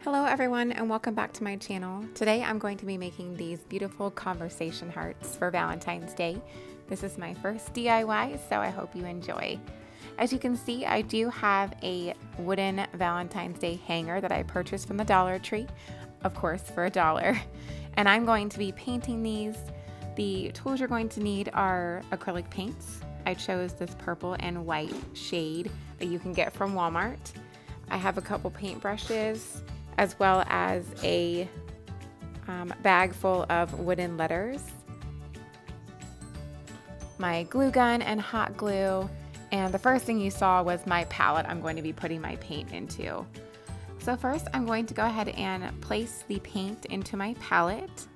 Hello everyone and welcome back to my channel. Today I'm going to be making these beautiful conversation hearts for Valentine's Day. This is my first DIY, so I hope you enjoy. As you can see, I do have a wooden Valentine's Day hanger that I purchased from the Dollar Tree, of course for $1. And I'm going to be painting these. The tools you're going to need are acrylic paints. I chose this purple and white shade that you can get from Walmart. I have a couple paintbrushes, as well as a bag full of wooden letters, my glue gun and hot glue, and the first thing you saw was my palette I'm going to be putting my paint into. So first I'm going to go ahead and place the paint into my palette.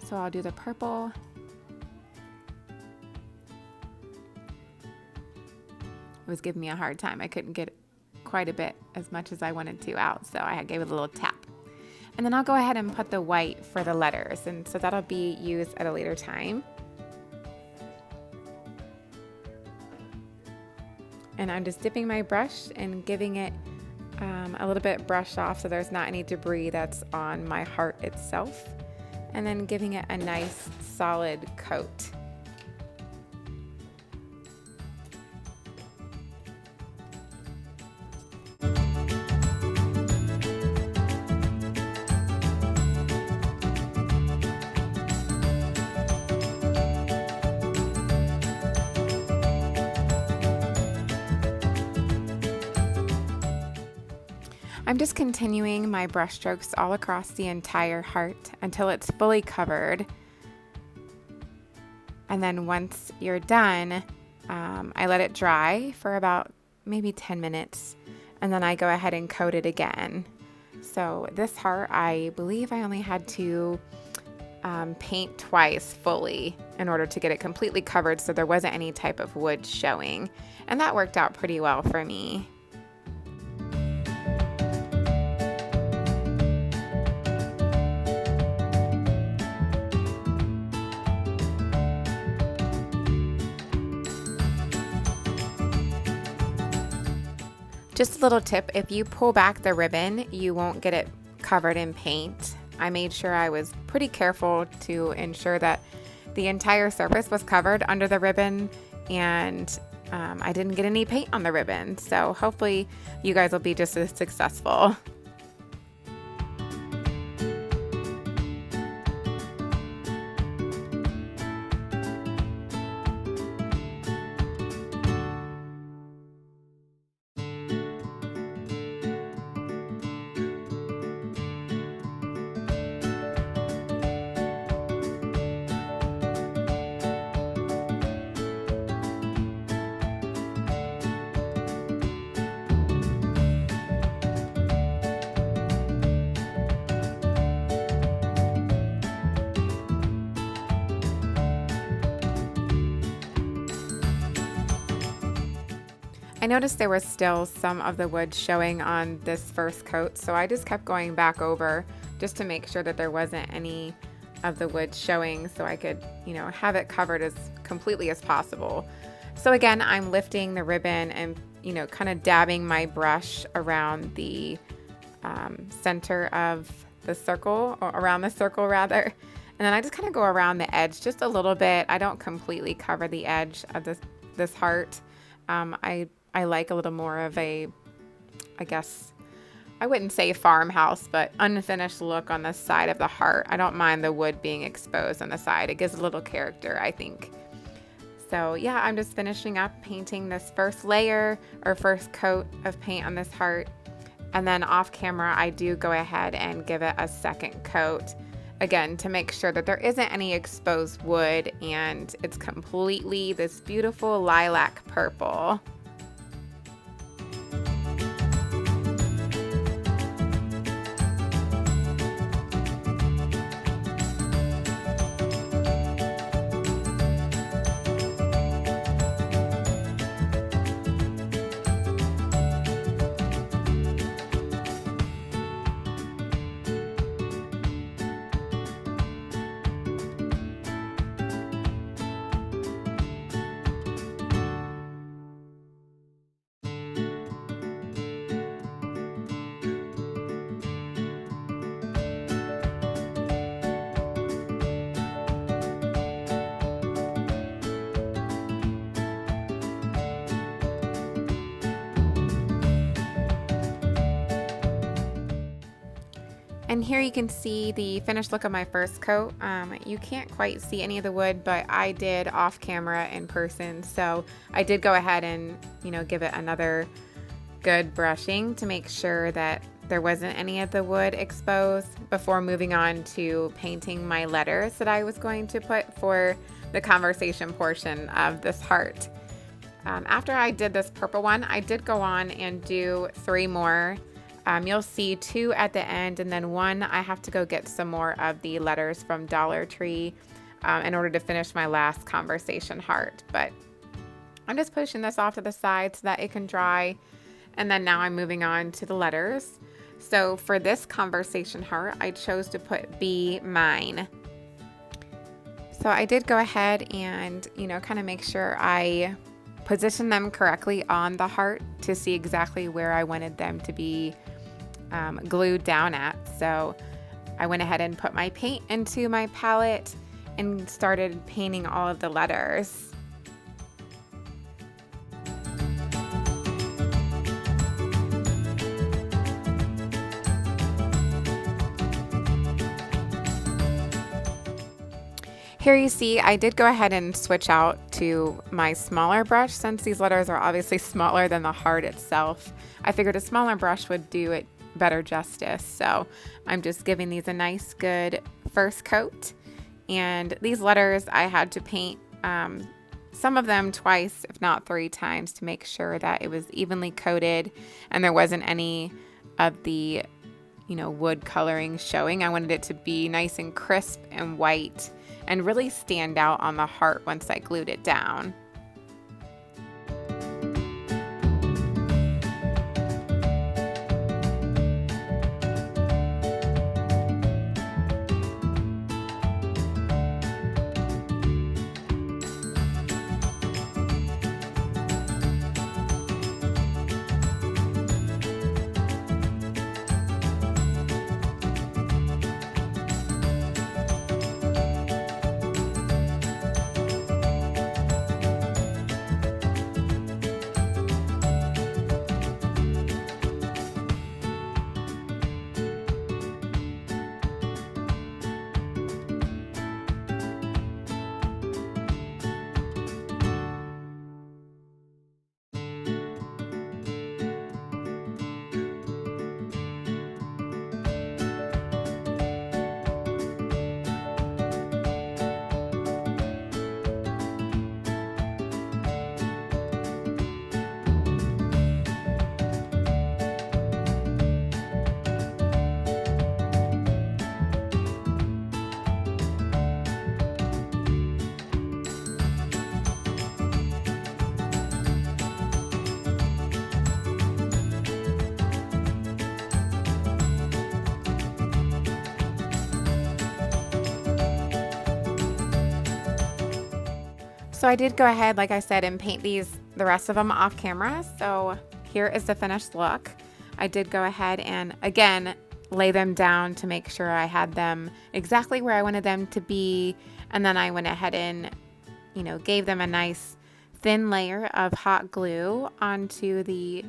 So I'll do the purple. It was giving me a hard time. I couldn't get quite a bit as much as I wanted to out, so I gave it a little tap. And then I'll go ahead and put the white for the letters, and so that'll be used at a later time. And I'm just dipping my brush and giving it a little bit brushed off so there's not any debris that's on my heart itself, and then giving it a nice solid coat. I'm just continuing my brush strokes all across the entire heart until it's fully covered. And then once you're done, I let it dry for about maybe 10 minutes, and then I go ahead and coat it again. So this heart, I believe I only had to paint twice fully in order to get it completely covered so there wasn't any type of wood showing. And that worked out pretty well for me. Just a little tip, if you pull back the ribbon, you won't get it covered in paint. I made sure I was pretty careful to ensure that the entire surface was covered under the ribbon, and I didn't get any paint on the ribbon. So hopefully you guys will be just as successful. I noticed there was still some of the wood showing on this first coat, so I just kept going back over just to make sure that there wasn't any of the wood showing, so I could, have it covered as completely as possible. So again, I'm lifting the ribbon and, kind of dabbing my brush around the center of the circle, or around the circle rather. And then I just kind of go around the edge just a little bit. I don't completely cover the edge of this heart. I like a little more of a, I guess, I wouldn't say farmhouse, but unfinished look on the side of the heart. I don't mind the wood being exposed on the side. It gives a little character, I think. So yeah, I'm just finishing up painting this first layer or first coat of paint on this heart. And then off camera, I do go ahead and give it a second coat, again, to make sure that there isn't any exposed wood and it's completely this beautiful lilac purple. And here you can see the finished look of my first coat. You can't quite see any of the wood, but I did off camera in person. So I did go ahead and, give it another good brushing to make sure that there wasn't any of the wood exposed before moving on to painting my letters that I was going to put for the conversation portion of this heart. After I did this purple one, I did go on and do 3 more. You'll see 2 at the end, and then 1 I have to go get some more of the letters from Dollar Tree in order to finish my last conversation heart. But I'm just pushing this off to the side so that it can dry, and then now I'm moving on to the letters. So for this conversation heart, I chose to put Be Mine. So I did go ahead and, kind of make sure I position them correctly on the heart to see exactly where I wanted them to be glued down at. So I went ahead and put my paint into my palette and started painting all of the letters. Here you see I did go ahead and switch out to my smaller brush since these letters are obviously smaller than the heart itself. I figured a smaller brush would do it better justice. So I'm just giving these a nice good first coat. And these letters I had to paint some of them twice, if not 3 times, to make sure that it was evenly coated and there wasn't any of the wood coloring showing. I wanted it to be nice and crisp and white and really stand out on the heart once I glued it down. So I did go ahead, like I said, and paint the rest of them off camera. So here is the finished look. I did go ahead and again lay them down to make sure I had them exactly where I wanted them to be. And then I went ahead and, gave them a nice thin layer of hot glue onto the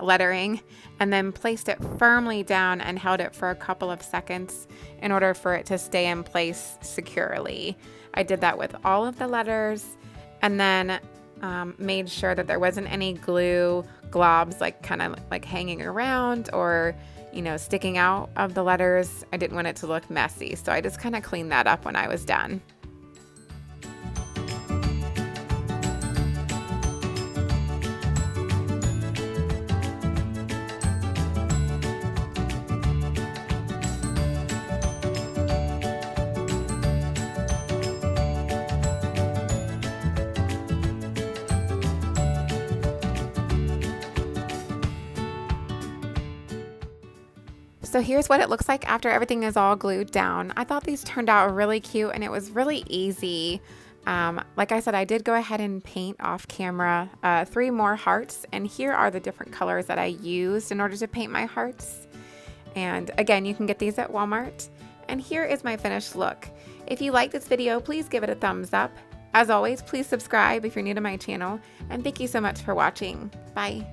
lettering, and then placed it firmly down and held it for a couple of seconds in order for it to stay in place securely. I did that with all of the letters, and then made sure that there wasn't any glue globs kind of hanging around or sticking out of the letters. I didn't want it to look messy, so I just kind of cleaned that up when I was done. So here's what it looks like after everything is all glued down. I thought these turned out really cute and it was really easy. Like I said, I did go ahead and paint off camera 3 more hearts, and here are the different colors that I used in order to paint my hearts. And again, you can get these at Walmart. And here is my finished look. If you like this video, please give it a thumbs up. As always, please subscribe if you're new to my channel, and thank you so much for watching. Bye.